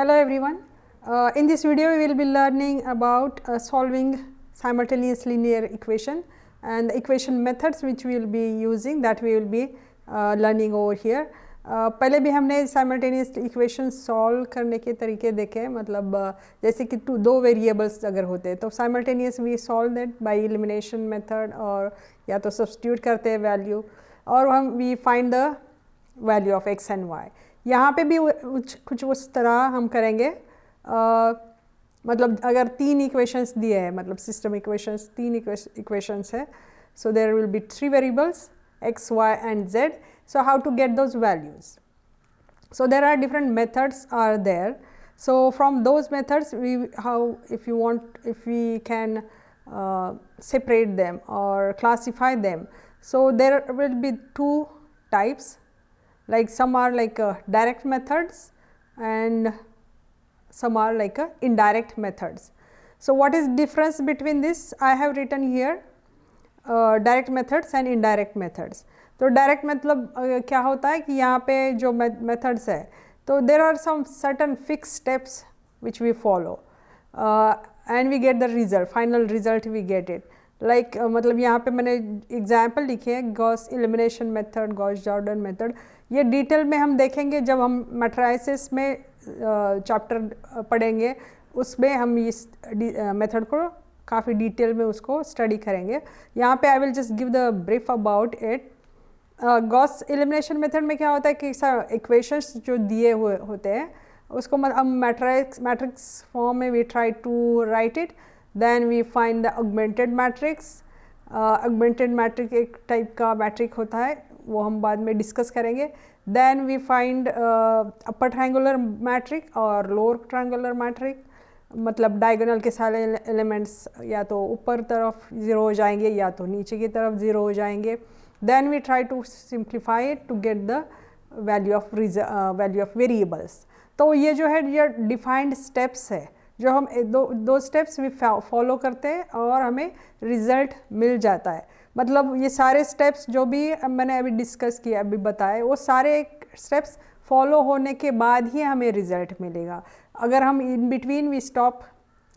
Hello everyone. In this video we will be learning about solving simultaneous linear equation and the equation methods which we will be using, that we will be learning over here. पहले भी हमने simultaneous equation solve करने के तरीके देखे, मतलब जैसे कि दो variables अगर होते हैं तो simultaneous we solve that by elimination method, और या तो substitute करते हैं value और हम we find the value of x and y. यहाँ पे भी कुछ उस तरह हम करेंगे, मतलब अगर तीन इक्वेशंस दिए हैं, मतलब सिस्टम इक्वेशंस तीन इक्वेशंस है, so there will be three variables x, y and z. So how to get those values? So there are different methods are there. So from those methods if we can separate them or classify them. So there will be two types, like some are like direct methods and some are like indirect methods. So what is difference between this? I have written here direct methods and indirect methods. तो direct मतलब क्या होता है कि यहाँ पे जो methods है तो there are some certain fix steps which we follow and we get the result, final result we get it. Like मतलब यहाँ पे मैंने एग्जाम्पल लिखे हैं, Gauss elimination method, Gauss Jordan method. ये डिटेल में हम देखेंगे जब हम मैट्राइसिस में चैप्टर पढ़ेंगे, उसमें हम इस मेथड को काफ़ी डिटेल में उसको स्टडी करेंगे. यहाँ पे आई will just give the brief about it. Gauss elimination method में क्या होता है कि इक्वेशंस जो दिए हुए होते हैं उसको हम मैट्रिक्स फॉर्म में we try to write it, then we find the augmented matrix. Augmented matrix एक टाइप का मैट्रिक होता है, वो हम बाद में डिस्कस करेंगे. Then we find upper triangular matrix और लोअर ट्रायंगुलर मैट्रिक, मतलब डायगोनल के सारे एलिमेंट्स या तो ऊपर तरफ ज़ीरो हो जाएंगे या तो नीचे की तरफ ज़ीरो हो जाएंगे. Then we try to simplify it to get the value of variables. तो ये जो है ये defined steps है जो हम दो steps भी follow करते हैं और हमें result मिल जाता है. मतलब ये सारे steps जो भी मैंने अभी discuss किया, अभी बताए, वो सारे steps follow होने के बाद ही हमें result मिलेगा. अगर हम in between we stop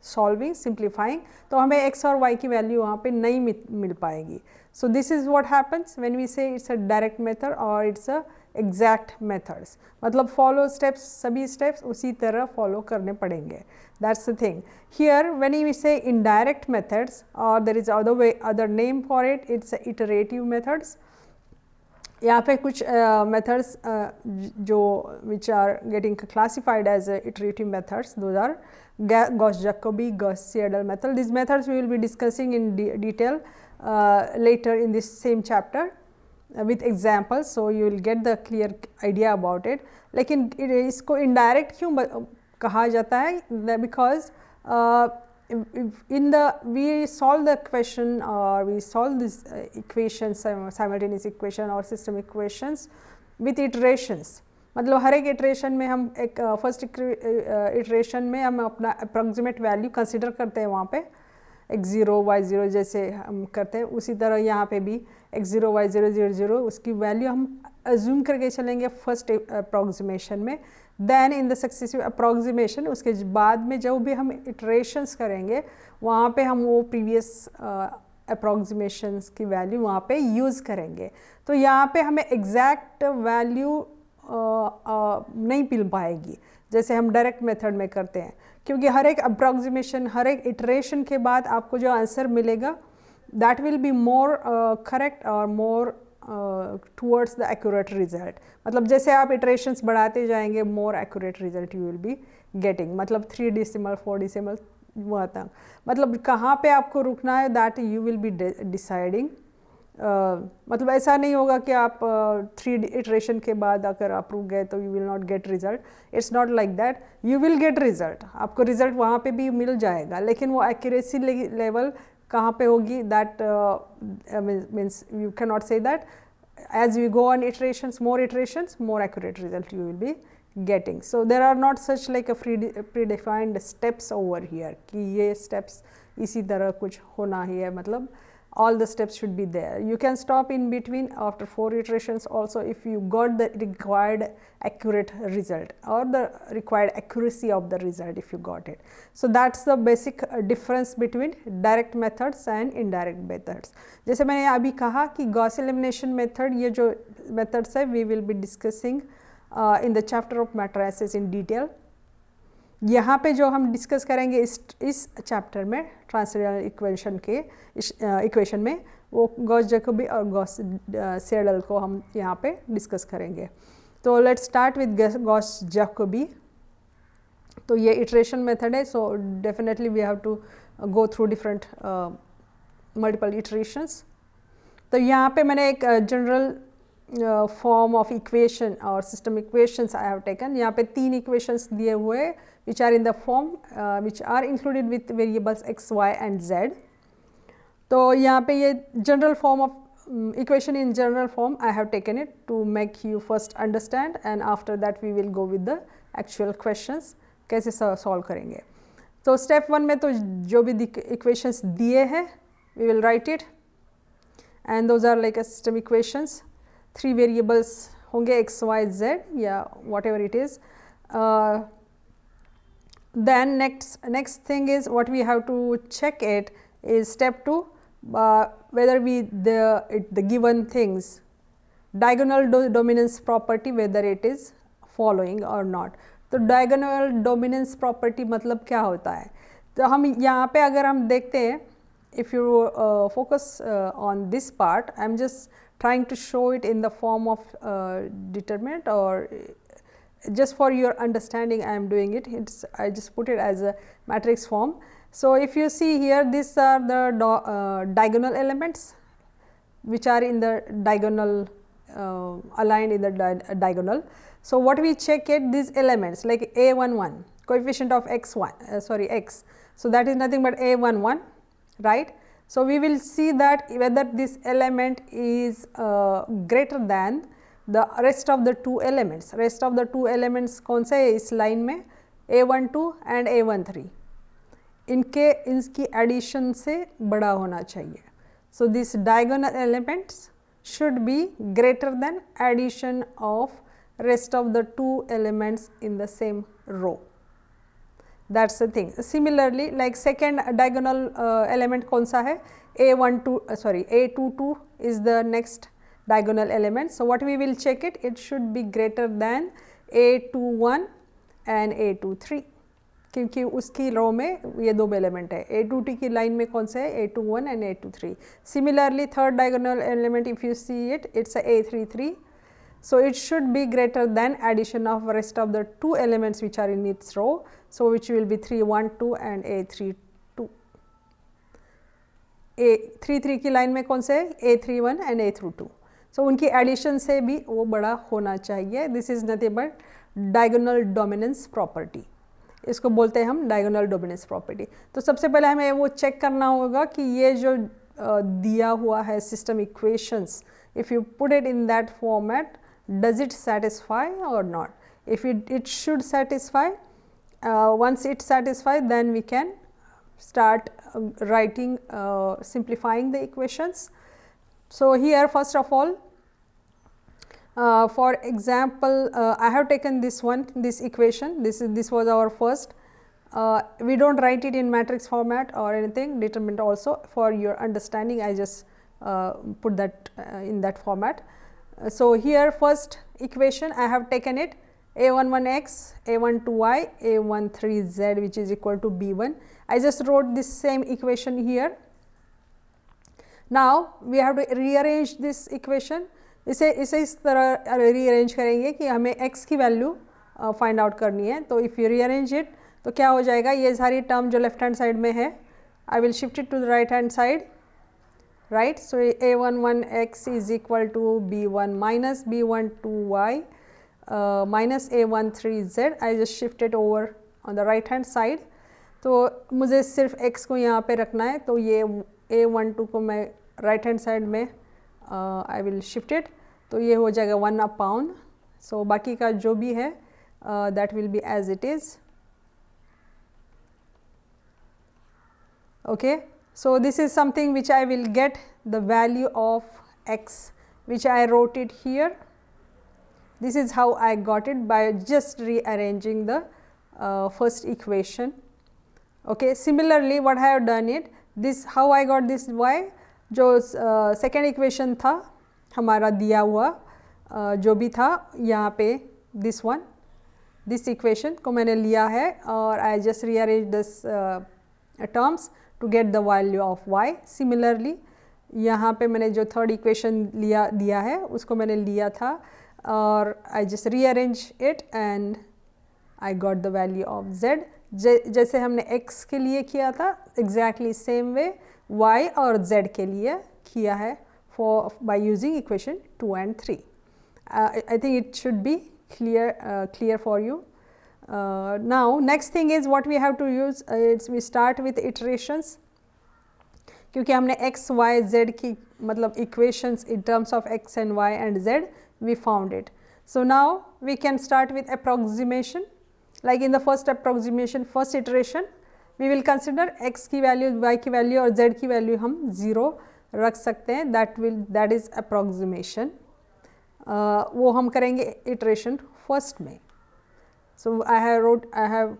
solving, simplifying, तो हमें x और y की वैल्यू वहाँ पे नहीं मिल पाएगी. So this is what happens when we say it's a direct method or it's a exact methods. मतलब follow steps, सभी steps उसी तरह follow करने पड़ेंगे. That's the thing. Here when we say indirect methods, or there is other name for it, it's iterative methods. यहाँ पे कुछ methods जो which are getting classified as iterative methods, those are Gauss-Jacobi, Gauss-Seidel method. These methods we will be discussing in detail later in this same chapter with examples, so you will get the clear idea about it. लेकिन इसको indirect क्यों कहा जाता है? Because we solve the question or we solve this equations, simultaneous equation or system equations with iterations. मतलब हर एक iteration में हम एक फर्स्ट इटरेशन में हम अपना अप्रॉक्सीमेट वैल्यू कंसिडर करते हैं, वहाँ पे x0 y0 जैसे हम करते हैं, उसी तरह यहाँ पे भी x0 y0 0 0 उसकी वैल्यू हम अज्यूम करके चलेंगे फर्स्ट अप्रॉक्सीमेशन में. Then in the successive approximation उसके बाद में जो भी हम इटरेशंस करेंगे वहाँ पे हम वो प्रीवियस अप्रॉक्सीमेशंस की वैल्यू वहाँ पे यूज़ करेंगे. तो यहाँ पे हमें एग्जैक्ट वैल्यू नहीं मिल पाएगी जैसे हम डायरेक्ट मेथड में करते हैं, क्योंकि हर एक अप्रॉक्सीमेशन, हर एक इटरेशन के बाद आपको जो आंसर मिलेगा that will be more correct और more towards the accurate result. मतलब जैसे आप इटरेशंस बढ़ाते जाएंगे more accurate result you will be getting. मतलब 3 डेसिमल 4 डेसिमल वहाँ तक, मतलब कहाँ पे आपको रुकना है that you will B deciding. मतलब ऐसा नहीं होगा कि आप 3 इटरेशन के बाद अगर आप रुक गए तो you will not get result. It's not like that. You will get result, आपको रिजल्ट वहाँ पे भी मिल जाएगा, लेकिन वो एक्यूरेसी लेवल कहाँ पे होगी that means you can not say that. As we go on iterations, more accurate result you will be getting. So there are not such like a predefined steps over here कि ये steps इसी तरह कुछ होना ही है, मतलब all the steps should be there. You can stop in between after 4 iterations also if you got the required accurate result or the required accuracy of the result if you got it. So that's the basic difference between direct methods and indirect methods. जैसे मैंने अभी कहा कि Gauss elimination method, ये जो methods है we will be discussing in the chapter of matrices in detail. यहाँ पे जो हम डिस्कस करेंगे इस चैप्टर में ट्रांसरेडियल इक्वेशन के इक्वेशन में वो गॉस जैकोबी और गॉस सेडल को हम यहाँ पे डिस्कस करेंगे. तो let's start with Gauss Jacobi. तो ये इटरेशन मेथड है, so definitely we have to go through different multiple iterations. तो यहाँ पे मैंने एक जनरल फॉर्म ऑफ इक्वेशन और system equations I have taken. यहाँ पे 3 इक्वेशंस दिए हुए which are in the form which are included with variables x, y and z. तो यहाँ पे ये general form of equation in general form I have taken it to make you first understand, and after that we will go with the actual questions कैसे solve करेंगे. तो step 1 में तो जो भी equations दिए हैं we will write it, and those are like a system equations. 3 variables होंगे x, y, z या whatever it is. Then next thing is what we have to check it is step 2, whether the given things diagonal dominance property, whether it is following or not. तो diagonal dominance property मतलब क्या होता है. तो हम यहाँ पे अगर हम देखते हैं, if you focus on this part, I am just trying to show it in the form of determinant, or just for your understanding I am doing it. I just put it as a matrix form. So if you see here, these are the diagonal elements which are in the diagonal aligned in the diagonal. So what we check it, these elements like a11 coefficient of x1 x, so that is nothing but a11, right. So we will see that whether this element is greater than the rest of the 2 elements. Rest of the 2 elements कौन से है इस line में, a12 and a13, इनकी addition से बड़ा होना चाहिए. So these diagonal elements should be greater than addition of rest of the 2 elements in the same row. That's the thing. Similarly, like second diagonal element कौन सा है, a22 is the next diagonal element. So what we will check it, it should be greater than a21 and a23, क्योंकि उसकी रो में ये 2 element है. a22 की line में कौन से है, a21 and a23. Similarly, third diagonal element if you see it, it's a a33. So it should be greater than addition of rest of the 2 elements which are in its row. So which will be 312 and a32. a33 की line में कौन से है, a31 and a32. So उनकी addition से भी वो बड़ा होना चाहिए. This is nothing but diagonal dominance property, इसको बोलते हैं हम डायगोनल डोमिनेंस प्रॉपर्टी. तो सबसे पहले हमें वो चेक करना होगा कि ये जो दिया हुआ है system equations, if you put it in that format, does it satisfy और not. If it should satisfy, once it satisfies, then we can start writing simplifying the equations. So here first of all, for example, I have taken this equation. This was our first. We don't write it in matrix format or anything, determinant also. For your understanding, I just put that in that format. So here first equation I have taken it, a11x, a12y, a13z, which is equal to b1. I just wrote this same equation here. Now we have to rearrange this equation. इसे इस तरह rearrange करेंगे कि हमें x की value find out करनी है. तो इफ़ यू रीअरेंज इट तो क्या हो जाएगा, ये सारी टर्म जो लेफ्ट हैंड साइड में है, I will shift it to the right hand side, right. So a11x is equal to b1 minus b12y minus a13z. I just shifted over on the right hand side. तो मुझे सिर्फ x को यहाँ पे रखना है, तो ये a12 को मैं राइट हैंड साइड में आई विल शिफ्ट इट, तो ये हो जाएगा 1 अपॉन. सो बाकी का जो भी है that will be as it is. Okay, so this is something which I will get the value of x, which I wrote it here. This is how I got it by just rearranging the first equation. Okay. Similarly, what I have done it, this how I got this y, जो second equation था हमारा दिया हुआ जो भी था यहाँ पे this one, this equation को मैंने लिया है और I just rearrange this terms to get the value of y. Similarly, यहाँ पे मैंने जो थर्ड इक्वेशन दिया है उसको मैंने लिया था और I just rearrange it and I got the value of z. जैसे हमने x के लिए किया था exactly same way y और z के लिए किया है for by using equation 2 and 3. I think it should be clear for you. Now next thing is what we have to use, we start with iterations. क्योंकि हमने x, y, z की मतलब equations in terms of x and y and z we found it. So now we can start with approximation. Like in the first approximation, first iteration, we will consider x की value, y की value और z की value हम 0 रख सकते हैं. That is approximation. वो हम करेंगे iteration first में. So I have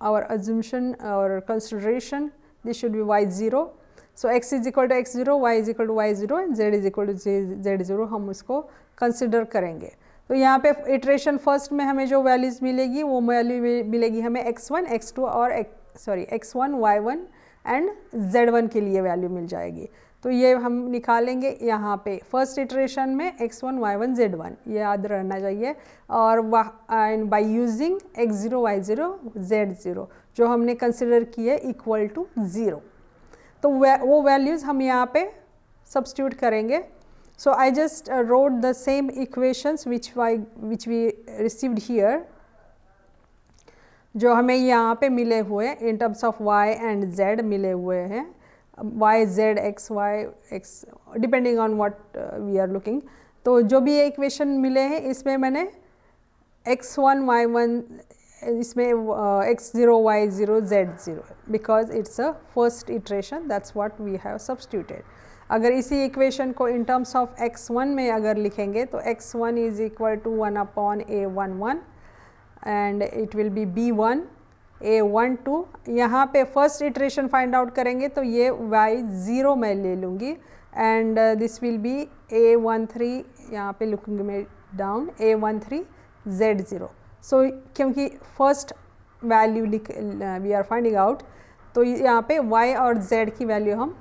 our assumption or consideration. This should be y0. So x is equal to x0, y is equal to y0 and z is equal to z0 हम उसको consider करेंगे. तो यहाँ पे iteration first में हमें जो values मिलेगी वो value मिलेगी हमें x1, x2 और x1, y1 and z1 के लिए value मिल जाएगी. तो ये हम निकालेंगे यहाँ पे फर्स्ट इटरेशन में x1, y1, z1 ये याद रहना चाहिए और and by using x0, y0, z0 जो हमने कंसिडर किए इक्वल टू 0. तो वो वैल्यूज़ हम यहाँ पे सब्स्टिट्यूट करेंगे. So I just wrote the same equations which we received here जो हमें यहाँ पे मिले हुए in terms of y and z मिले हुए हैं. y, z, x, y, x depending on what we are looking. तो जो भी ये इक्वेशन मिले हैं इसमें मैंने x1, y1 इसमें x0, y0, z0 because it's a first iteration that's what we have substituted. अगर इसी इक्वेशन को इन टर्म्स ऑफ x1 में अगर लिखेंगे तो x1 is equal to 1/a11 and it will be b1 a12. यहाँ पे फर्स्ट इटरेशन फाइंड आउट करेंगे तो ये y0 मैं ले लूँगी and this will be a13 यहाँ पे लिखूँगी मैं डाउन a13 z0. सो क्योंकि first value we are finding out तो यहाँ पे y और z की वैल्यू हम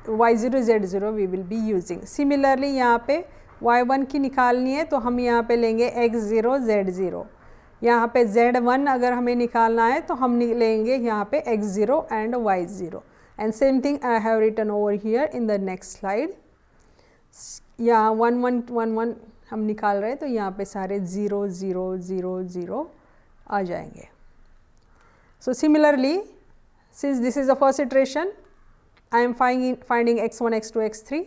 y0, z0 we will be using. Similarly यहाँ पे y1 की निकालनी है तो हम यहाँ पे लेंगे x0, z0. यहाँ पे z1 अगर हमें निकालना है तो हम लेंगे यहाँ पे x0 and y0. And same thing I have written over here in the next slide. यहाँ 1, 1, 1, 1 हम निकाल रहे हैं तो यहाँ पे सारे 0, 0, 0, 0 आ जाएंगे. So similarly since this is the first iteration I am finding x1, x2, x3.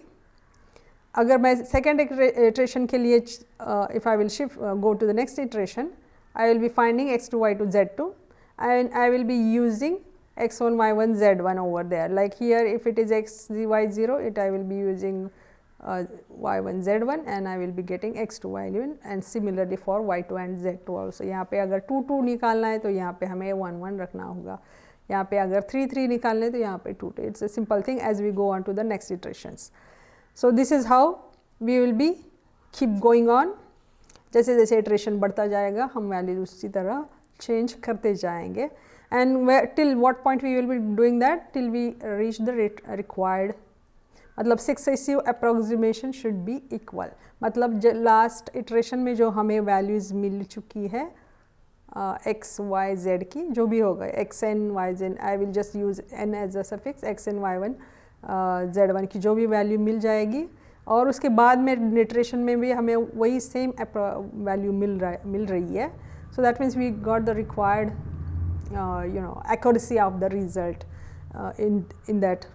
अगर मैं सेकेंड इटरेशन के लिए if I will shift go to the next iteration I will be finding x2, y2, z2 and I will be using x1, y1, z1 over there. Like here if it is x, y0 I will be using y1, z1 and I will be getting x2, y1 and similarly for y2 and z2 also. यहाँ पे अगर 2, 2 निकालना है तो यहाँ पे हमें 1, 1 रखना होगा. यहाँ पे अगर 3, 3 निकालना है तो यहाँ पे 2, 2. It's a simple thing as we go on to the next iterations. So this is how we will be keep going on. जैसे जैसे इटरेशन बढ़ता जाएगा हम वैल्यूज उसी तरह चेंज करते जाएंगे and till what point we will be doing that till we reach the required मतलब successive approximation should be equal. मतलब लास्ट इटरेशन में जो हमें वैल्यूज़ मिल चुकी है x, y, z की जो भी होगा x n, y n I will just use n as a suffix x n, y1, z1 की जो भी वैल्यू मिल जाएगी और उसके बाद में इटरेशन में भी हमें वही सेम वैल्यू मिल रही है. So that means we got the required accuracy of the result in that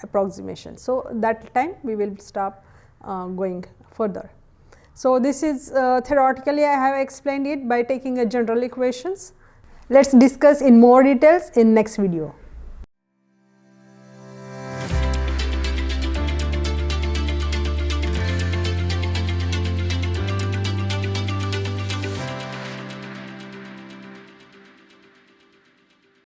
approximation. So that time we will stop going further. So this is theoretically I have explained it by taking a general equations. Let's discuss in more details in next video.